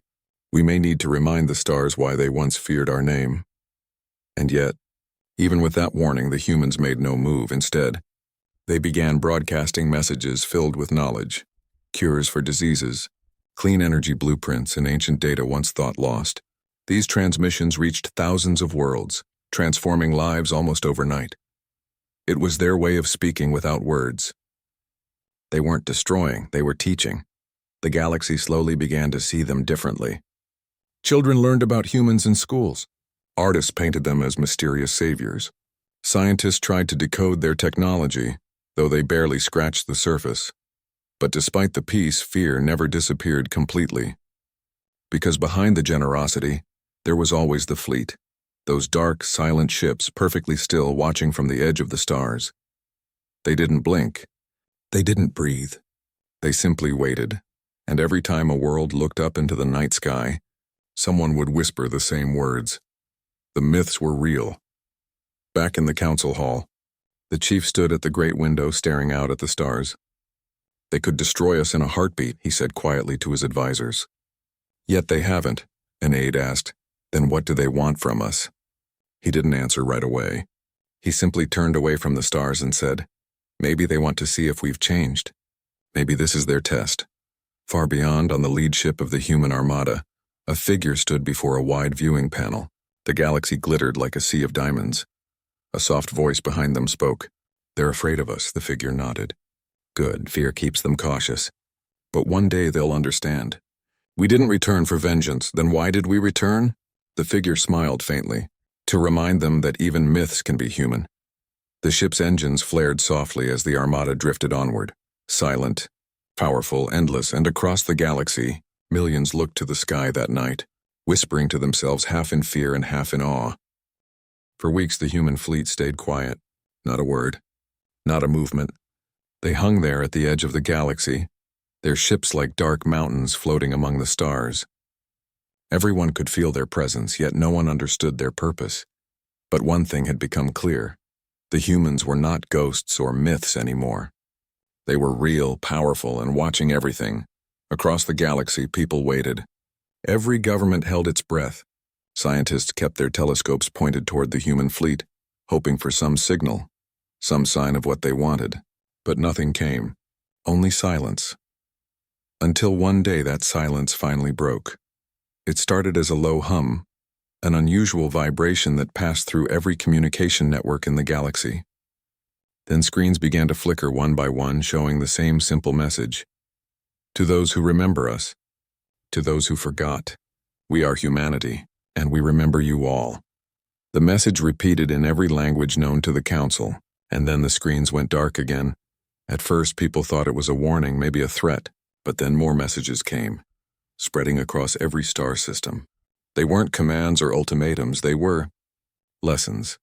we may need to remind the stars why they once feared our name. And yet, even with that warning, the humans made no move. Instead, they began broadcasting messages filled with knowledge, cures for diseases, clean energy blueprints, and ancient data once thought lost. These transmissions reached thousands of worlds, transforming lives almost overnight. It was their way of speaking without words. They weren't destroying, they were teaching. The galaxy slowly began to see them differently. Children learned about humans in schools. Artists painted them as mysterious saviors. Scientists tried to decode their technology, though they barely scratched the surface. But despite the peace, fear never disappeared completely. Because behind the generosity, there was always the fleet. Those dark, silent ships perfectly still watching from the edge of the stars. They didn't blink. They didn't breathe. They simply waited, and every time a world looked up into the night sky, someone would whisper the same words. The myths were real. Back in the council hall, the chief stood at the great window staring out at the stars. They could destroy us in a heartbeat, he said quietly to his advisors. Yet they haven't, an aide asked. Then what do they want from us? He didn't answer right away. He simply turned away from the stars and said, maybe they want to see if we've changed. Maybe this is their test. Far beyond, on the lead ship of the human Armada, a figure stood before a wide viewing panel. The galaxy glittered like a sea of diamonds. A soft voice behind them spoke. They're afraid of us, the figure nodded. Good, fear keeps them cautious. But one day they'll understand. We didn't return for vengeance, then why did we return? The figure smiled faintly. To remind them that even myths can be human. The ship's engines flared softly as the Armada drifted onward. Silent, powerful, endless, and across the galaxy, millions looked to the sky that night, whispering to themselves half in fear and half in awe. For weeks the human fleet stayed quiet. Not a word. Not a movement. They hung there at the edge of the galaxy, their ships like dark mountains floating among the stars. Everyone could feel their presence, yet no one understood their purpose. But one thing had become clear. The humans were not ghosts or myths anymore. They were real, powerful, and watching everything. Across the galaxy, people waited. Every government held its breath. Scientists kept their telescopes pointed toward the human fleet, hoping for some signal, some sign of what they wanted. But nothing came. Only silence. Until one day that silence finally broke. It started as a low hum, an unusual vibration that passed through every communication network in the galaxy. Then screens began to flicker one by one, showing the same simple message. To those who remember us, to those who forgot, we are humanity, and we remember you all. The message repeated in every language known to the Council, and then the screens went dark again. At first, people thought it was a warning, maybe a threat, but then more messages came, spreading across every star system. They weren't commands or ultimatums, they were lessons.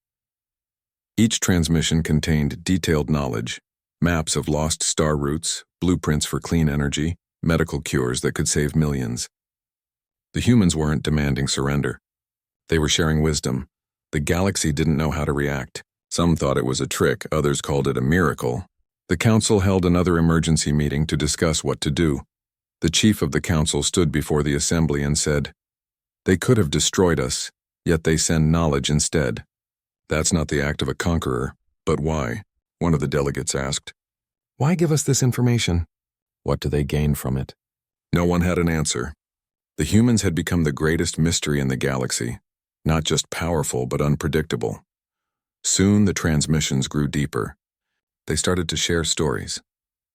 Each transmission contained detailed knowledge, maps of lost star routes, blueprints for clean energy, medical cures that could save millions. The humans weren't demanding surrender. They were sharing wisdom. The galaxy didn't know how to react. Some thought it was a trick, others called it a miracle. The Council held another emergency meeting to discuss what to do. The chief of the Council stood before the assembly and said, "They could have destroyed us, yet they send knowledge instead. That's not the act of a conqueror, but why?" One of the delegates asked. "Why give us this information? What do they gain from it?" No one had an answer. The humans had become the greatest mystery in the galaxy, not just powerful but unpredictable. Soon the transmissions grew deeper. They started to share stories,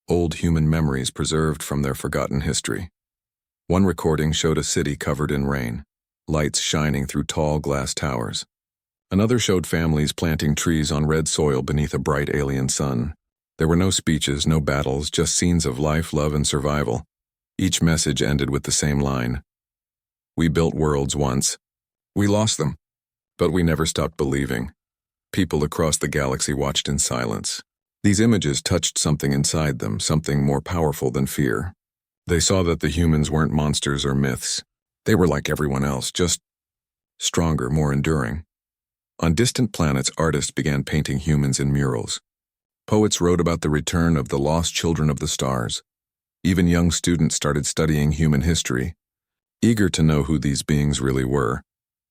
old human memories preserved from their forgotten history. One recording showed a city covered in rain, lights shining through tall glass towers. Another showed families planting trees on red soil beneath a bright alien sun. There were no speeches, no battles, just scenes of life, love, and survival. Each message ended with the same line. We built worlds once. We lost them, but we never stopped believing. People across the galaxy watched in silence. These images touched something inside them, something more powerful than fear. They saw that the humans weren't monsters or myths. They were like everyone else, just stronger, more enduring. On distant planets, artists began painting humans in murals. Poets wrote about the return of the lost children of the stars. Even young students started studying human history, eager to know who these beings really were.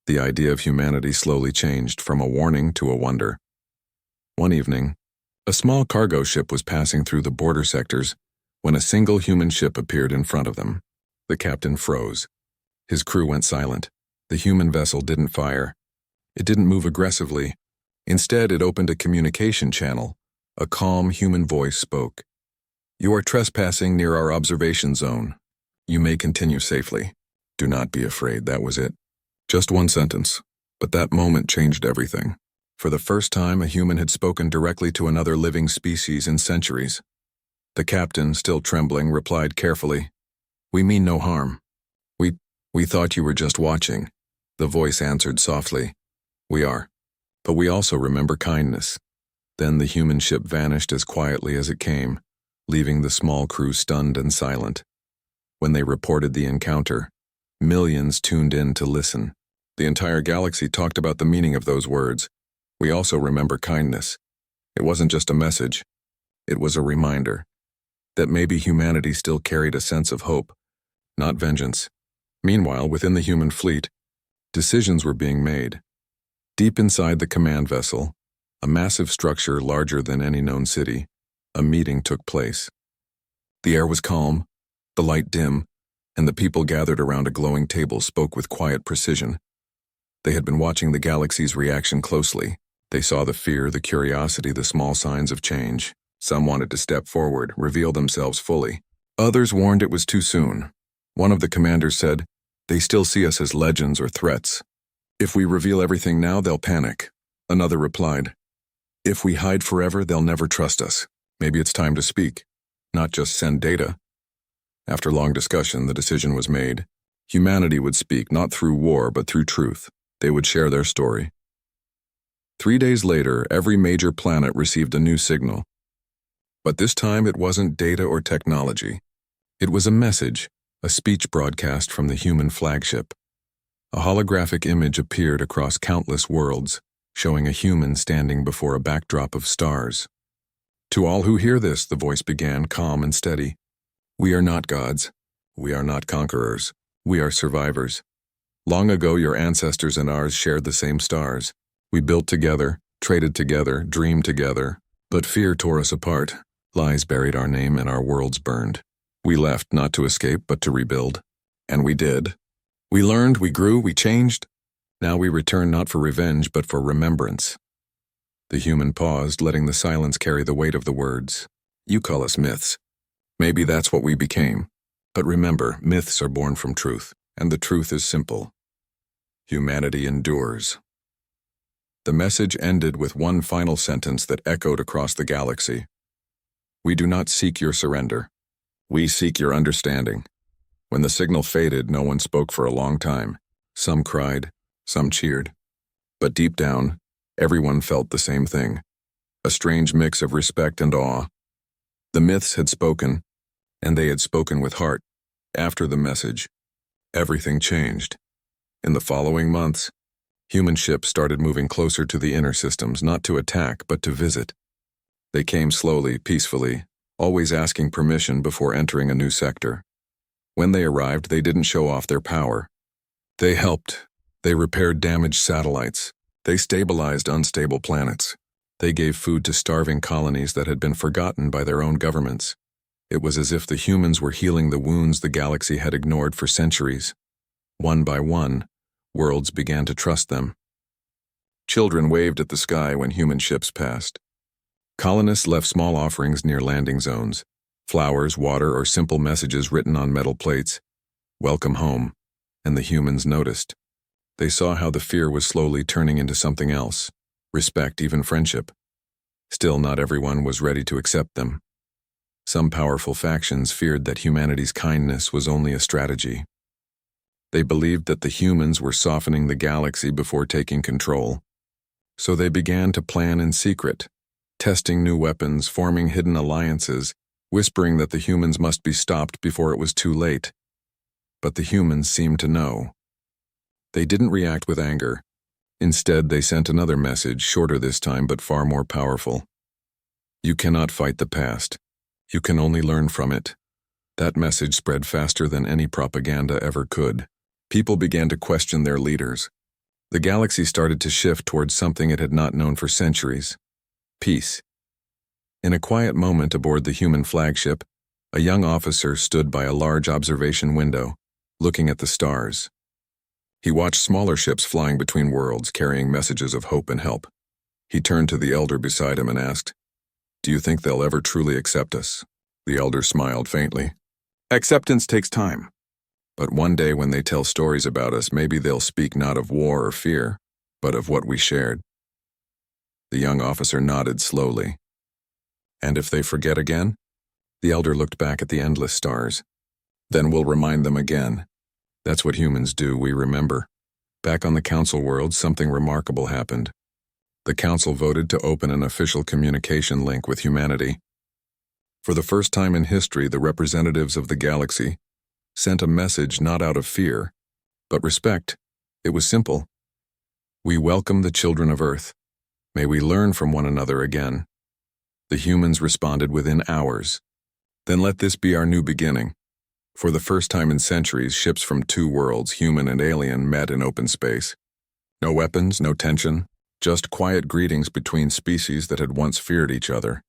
The idea of humanity slowly changed from a warning to a wonder. One evening, a small cargo ship was passing through the border sectors when a single human ship appeared in front of them. The captain froze. His crew went silent. The human vessel didn't fire. It didn't move aggressively. Instead, it opened a communication channel. A calm human voice spoke. "You are trespassing near our observation zone. You may continue safely. Do not be afraid." That was it. Just one sentence. But that moment changed everything. For the first time, a human had spoken directly to another living species in centuries. The captain, still trembling, replied carefully, "We mean no harm. We thought you were just watching." The voice answered softly, We are. But we also remember kindness. Then the human ship vanished as quietly as it came, leaving the small crew stunned and silent. When they reported the encounter, millions tuned in to listen. The entire galaxy talked about the meaning of those words. We also remember kindness. It wasn't just a message. It was a reminder that maybe humanity still carried a sense of hope, not vengeance. Meanwhile, within the human fleet, decisions were being made. Deep inside the command vessel, a massive structure larger than any known city, a meeting took place. The air was calm, the light dim, and the people gathered around a glowing table spoke with quiet precision. They had been watching the galaxy's reaction closely. They saw the fear, the curiosity, the small signs of change. Some wanted to step forward, reveal themselves fully. Others warned it was too soon. One of the commanders said, "They still see us as legends or threats. If we reveal everything now, they'll panic." Another replied, "If we hide forever, they'll never trust us. Maybe it's time to speak, not just send data." After long discussion, the decision was made. Humanity would speak not through war, but through truth. They would share their story. 3 days later, every major planet received a new signal. But this time it wasn't data or technology. It was a message, a speech broadcast from the human flagship. A holographic image appeared across countless worlds, showing a human standing before a backdrop of stars. "To all who hear this," the voice began, calm and steady, "we are not gods. We are not conquerors. We are survivors. Long ago, your ancestors and ours shared the same stars. We built together, traded together, dreamed together. But fear tore us apart. Lies buried our name and our worlds burned. We left not to escape, but to rebuild. And we did. We learned, we grew, we changed. Now we return not for revenge, but for remembrance." The human paused, letting the silence carry the weight of the words. "You call us myths. Maybe that's what we became. But remember, myths are born from truth, and the truth is simple. Humanity endures." The message ended with one final sentence that echoed across the galaxy. "We do not seek your surrender. We seek your understanding." When the signal faded, no one spoke for a long time. Some cried, some cheered. But deep down, everyone felt the same thing. A strange mix of respect and awe. The myths had spoken, and they had spoken with heart. After the message, everything changed. In the following months, human ships started moving closer to the inner systems, not to attack, but to visit. They came slowly, peacefully, always asking permission before entering a new sector. When they arrived, they didn't show off their power. They helped. They repaired damaged satellites. They stabilized unstable planets. They gave food to starving colonies that had been forgotten by their own governments. It was as if the humans were healing the wounds the galaxy had ignored for centuries. One by one, worlds began to trust them. Children waved at the sky when human ships passed. Colonists left small offerings near landing zones, flowers, water, or simple messages written on metal plates. "Welcome home," and the humans noticed. They saw how the fear was slowly turning into something else, respect, even friendship. Still, not everyone was ready to accept them. Some powerful factions feared that humanity's kindness was only a strategy. They believed that the humans were softening the galaxy before taking control. So they began to plan in secret, testing new weapons, forming hidden alliances, whispering that the humans must be stopped before it was too late. But the humans seemed to know. They didn't react with anger. Instead, they sent another message, shorter this time but far more powerful. "You cannot fight the past. You can only learn from it." That message spread faster than any propaganda ever could. People began to question their leaders. The galaxy started to shift towards something it had not known for centuries: peace. In a quiet moment aboard the human flagship, a young officer stood by a large observation window, looking at the stars. He watched smaller ships flying between worlds, carrying messages of hope and help. He turned to the elder beside him and asked, "Do you think they'll ever truly accept us?" The elder smiled faintly. "Acceptance takes time. But one day when they tell stories about us, maybe they'll speak not of war or fear, but of what we shared." The young officer nodded slowly. "And if they forget again?" The elder looked back at the endless stars. "Then we'll remind them again. That's what humans do, we remember. Back on the Council world, something remarkable happened. The Council voted to open an official communication link with humanity. For the first time in history, the representatives of the galaxy sent a message not out of fear, but respect. It was simple. We welcome the children of Earth. May we learn from one another again. The humans responded within hours. Then let this be our new beginning. For the first time in centuries, ships from two worlds, human and alien, met in open space. No weapons, no tension, just quiet greetings between species that had once feared each other.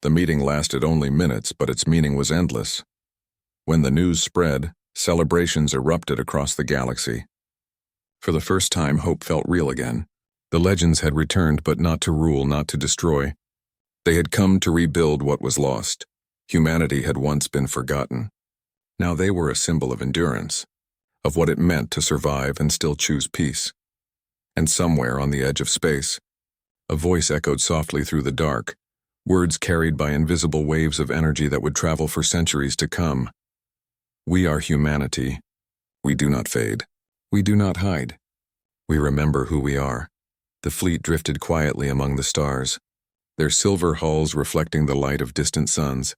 The meeting lasted only minutes, but its meaning was endless. When the news spread, celebrations erupted across the galaxy. For the first time, hope felt real again. The legends had returned, but not to rule, not to destroy. They had come to rebuild what was lost. Humanity had once been forgotten. Now they were a symbol of endurance, of what it meant to survive and still choose peace. And somewhere on the edge of space, a voice echoed softly through the dark, words carried by invisible waves of energy that would travel for centuries to come. We are humanity. We do not fade. We do not hide. We remember who we are. The fleet drifted quietly among the stars, their silver hulls reflecting the light of distant suns.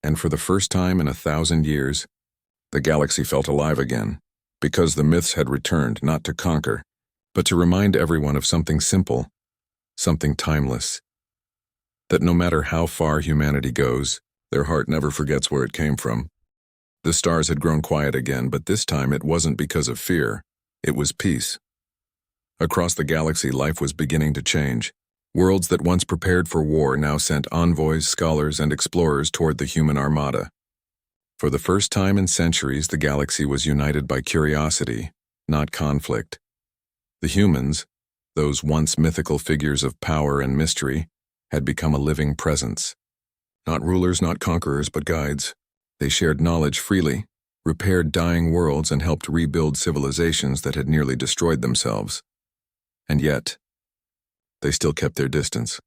And for the first time in 1,000 years, the galaxy felt alive again, because the myths had returned not to conquer, but to remind everyone of something simple, something timeless. That no matter how far humanity goes, their heart never forgets where it came from. The stars had grown quiet again, but this time it wasn't because of fear, it was peace. Across the galaxy, life was beginning to change. Worlds that once prepared for war now sent envoys, scholars, and explorers toward the human Armada. For the first time in centuries, the galaxy was united by curiosity, not conflict. The humans, those once mythical figures of power and mystery, had become a living presence. Not rulers, not conquerors, but guides. They shared knowledge freely, repaired dying worlds, and helped rebuild civilizations that had nearly destroyed themselves. And yet, they still kept their distance.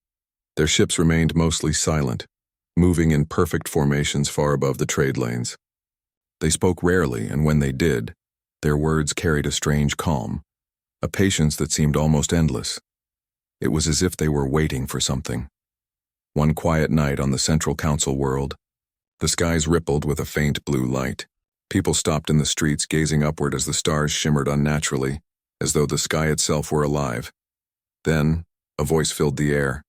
Their ships remained mostly silent, moving in perfect formations far above the trade lanes. They spoke rarely, and when they did, their words carried a strange calm, a patience that seemed almost endless. It was as if they were waiting for something. One quiet night on the Central Council world, the skies rippled with a faint blue light. People stopped in the streets, gazing upward as the stars shimmered unnaturally, as though the sky itself were alive. Then, a voice filled the air,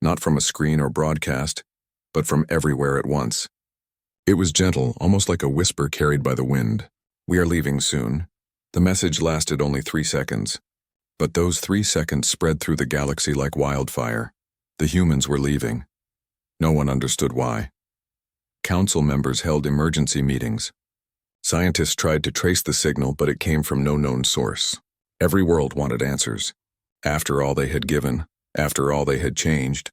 not from a screen or broadcast, but from everywhere at once. It was gentle, almost like a whisper carried by the wind. We are leaving soon. The message lasted only 3 seconds, but those 3 seconds spread through the galaxy like wildfire. The humans were leaving. No one understood why. Council members held emergency meetings. Scientists tried to trace the signal, but it came from no known source. Every world wanted answers. After all they had given, after all they had changed,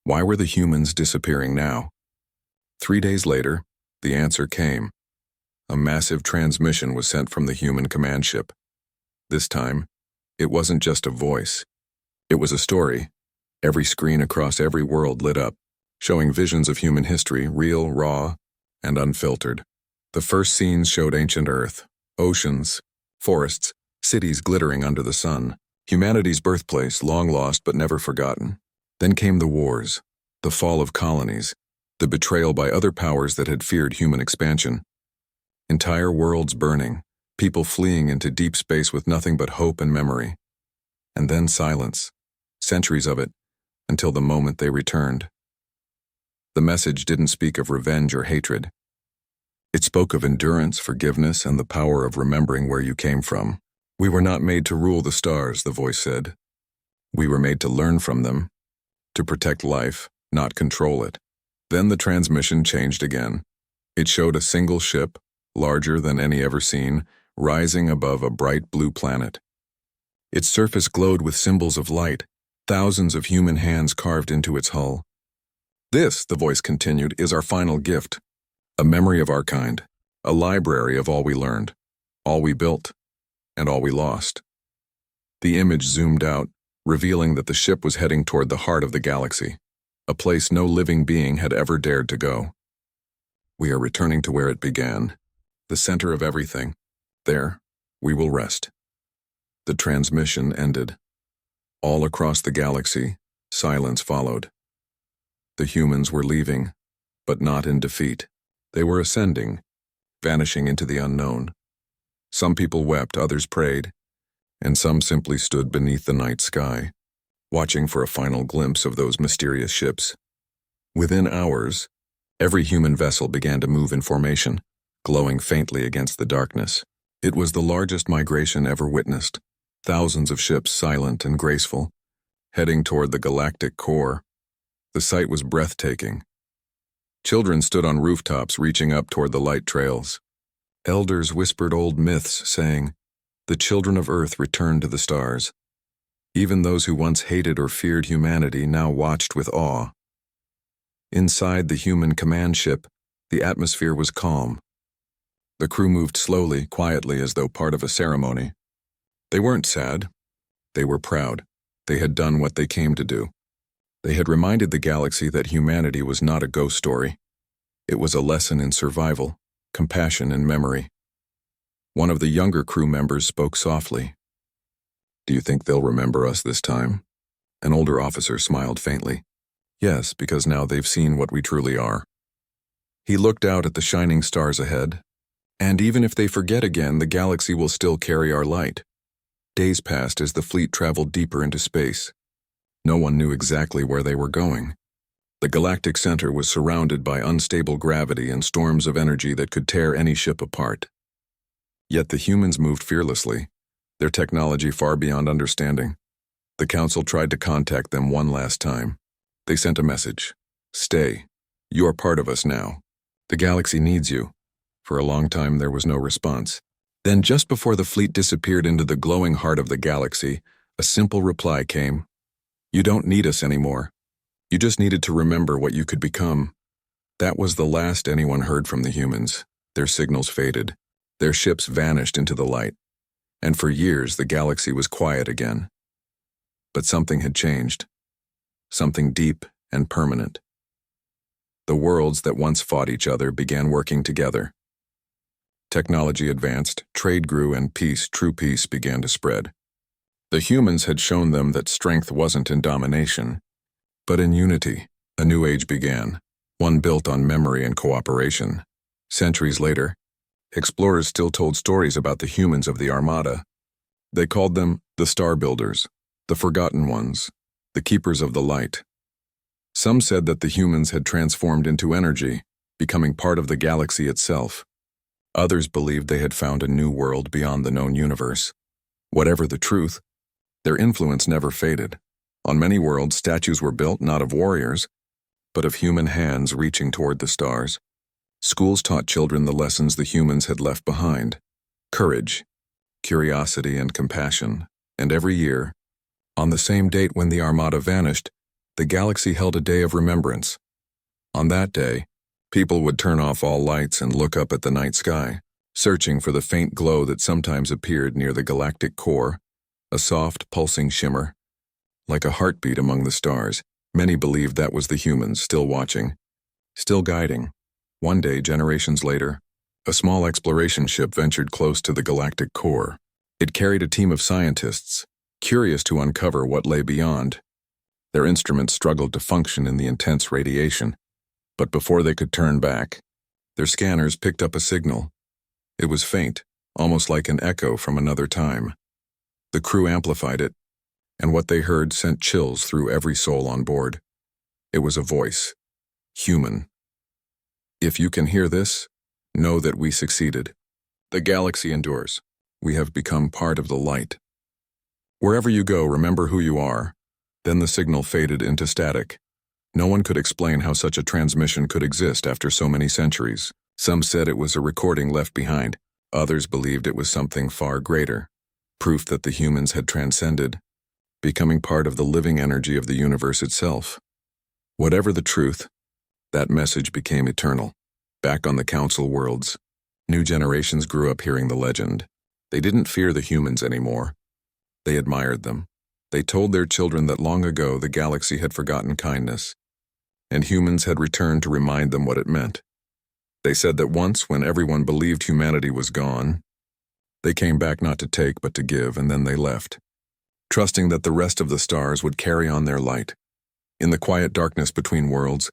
why were the humans disappearing now? 3 days later, the answer came. A massive transmission was sent from the human command ship. This time, it wasn't just a voice. It was a story. Every screen across every world lit up, showing visions of human history, real, raw, and unfiltered. The first scenes showed ancient Earth, oceans, forests, cities glittering under the sun. Humanity's birthplace, long lost but never forgotten. Then came the wars, the fall of colonies, the betrayal by other powers that had feared human expansion. Entire worlds burning, people fleeing into deep space with nothing but hope and memory. And then silence, centuries of it, until the moment they returned. The message didn't speak of revenge or hatred. It spoke of endurance, forgiveness, and the power of remembering where you came from. We were not made to rule the stars, the voice said. We were made to learn from them, to protect life, not control it. Then the transmission changed again. It showed a single ship, larger than any ever seen, rising above a bright blue planet. Its surface glowed with symbols of light, thousands of human hands carved into its hull. This, the voice continued, is our final gift, a memory of our kind, a library of all we learned, all we built, and all we lost. The image zoomed out, revealing that the ship was heading toward the heart of the galaxy, a place no living being had ever dared to go. We are returning to where it began, the center of everything. There, we will rest. The transmission ended. All across the galaxy, silence followed. The humans were leaving, but not in defeat. They were ascending, vanishing into the unknown. Some people wept, others prayed, and some simply stood beneath the night sky, watching for a final glimpse of those mysterious ships. Within hours, every human vessel began to move in formation, glowing faintly against the darkness. It was the largest migration ever witnessed, thousands of ships silent and graceful, heading toward the galactic core. The sight was breathtaking. Children stood on rooftops reaching up toward the light trails. Elders whispered old myths, saying, "The children of Earth returned to the stars." Even those who once hated or feared humanity now watched with awe. Inside the human command ship, the atmosphere was calm. The crew moved slowly, quietly, as though part of a ceremony. They weren't sad. They were proud. They had done what they came to do. They had reminded the galaxy that humanity was not a ghost story. It was a lesson in survival, compassion, and memory. One of the younger crew members spoke softly. "Do you think they'll remember us this time?" An older officer smiled faintly. "Yes, because now they've seen what we truly are." He looked out at the shining stars ahead. "And even if they forget again, the galaxy will still carry our light." Days passed as the fleet traveled deeper into space. No one knew exactly where they were going. The galactic center was surrounded by unstable gravity and storms of energy that could tear any ship apart. Yet the humans moved fearlessly, their technology far beyond understanding. The Council tried to contact them one last time. They sent a message. "Stay. You are part of us now. The galaxy needs you." For a long time there was no response. Then, just before the fleet disappeared into the glowing heart of the galaxy, a simple reply came. "You don't need us anymore. You just needed to remember what you could become." That was the last anyone heard from the humans. Their signals faded. Their ships vanished into the light. And for years the galaxy was quiet again. But something had changed. Something deep and permanent. The worlds that once fought each other began working together. Technology advanced, trade grew, and true peace began to spread. The humans had shown them that strength wasn't in domination, but in unity. A new age began, one built on memory and cooperation. Centuries later, explorers still told stories about the humans of the Armada. They called them the Star Builders, the Forgotten Ones, the Keepers of the Light. Some said that the humans had transformed into energy, becoming part of the galaxy itself. Others believed they had found a new world beyond the known universe. Whatever the truth, their influence never faded. On many worlds, statues were built not of warriors, but of human hands reaching toward the stars. Schools taught children the lessons the humans had left behind: courage, curiosity, and compassion. And every year, on the same date when the Armada vanished, the galaxy held a day of remembrance. On that day, people would turn off all lights and look up at the night sky, searching for the faint glow that sometimes appeared near the galactic core, a soft, pulsing shimmer, like a heartbeat among the stars. Many believed that was the humans still watching, still guiding. One day, generations later, a small exploration ship ventured close to the galactic core. It carried a team of scientists, curious to uncover what lay beyond. Their instruments struggled to function in the intense radiation, but before they could turn back, their scanners picked up a signal. It was faint, almost like an echo from another time. The crew amplified it, and what they heard sent chills through every soul on board. It was a voice, human. "If you can hear this, know that we succeeded. The galaxy endures. We have become part of the light. Wherever you go, remember who you are." Then the signal faded into static. No one could explain how such a transmission could exist after so many centuries. Some said it was a recording left behind. Others believed it was something far greater, proof that the humans had transcended, becoming part of the living energy of the universe itself. Whatever the truth, that message became eternal. Back on the Council worlds, new generations grew up hearing the legend. They didn't fear the humans anymore. They admired them. They told their children that long ago the galaxy had forgotten kindness, and humans had returned to remind them what it meant. They said that once, when everyone believed humanity was gone, They came back not to take but to give, and then they left, trusting that the rest of the stars would carry on their light. In the quiet darkness between worlds,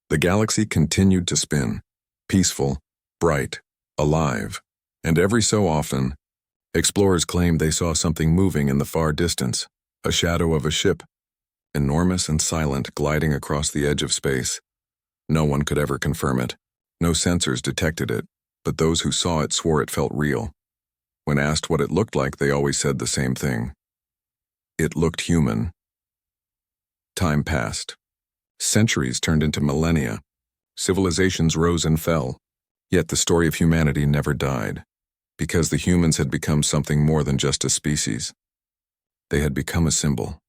the galaxy continued to spin, peaceful, bright, alive, and every so often, explorers claimed they saw something moving in the far distance, a shadow of a ship, enormous and silent, gliding across the edge of space. No one could ever confirm it. No sensors detected it, but those who saw it swore it felt real. When asked what it looked like, they always said the same thing. It looked human. Time passed. Centuries turned into millennia. Civilizations rose and fell. Yet the story of humanity never died, because the humans had become something more than just a species. They had become a symbol,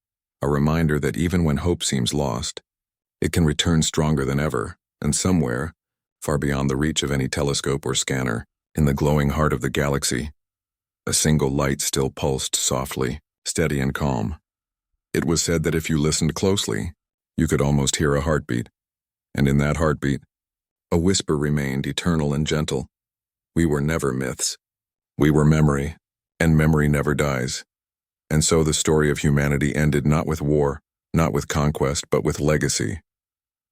a reminder that even when hope seems lost, it can return stronger than ever, and somewhere, far beyond the reach of any telescope or scanner, in the glowing heart of the galaxy, a single light still pulsed softly, steady and calm. It was said that if you listened closely, you could almost hear a heartbeat, and in that heartbeat, a whisper remained eternal and gentle. We were never myths. We were memory, and memory never dies. And so the story of humanity ended not with war, not with conquest, but with legacy.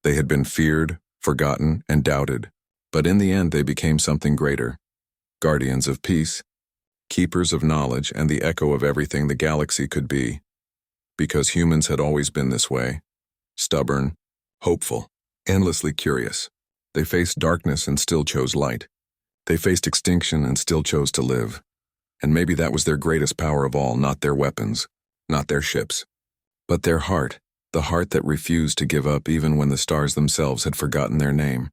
They had been feared, forgotten, and doubted, but in the end they became something greater. Guardians of peace, keepers of knowledge, and the echo of everything the galaxy could be. Because humans had always been this way, stubborn, hopeful, endlessly curious. They faced darkness and still chose light. They faced extinction and still chose to live. And maybe that was their greatest power of all, not their weapons, not their ships, but their heart, the heart that refused to give up even when the stars themselves had forgotten their name.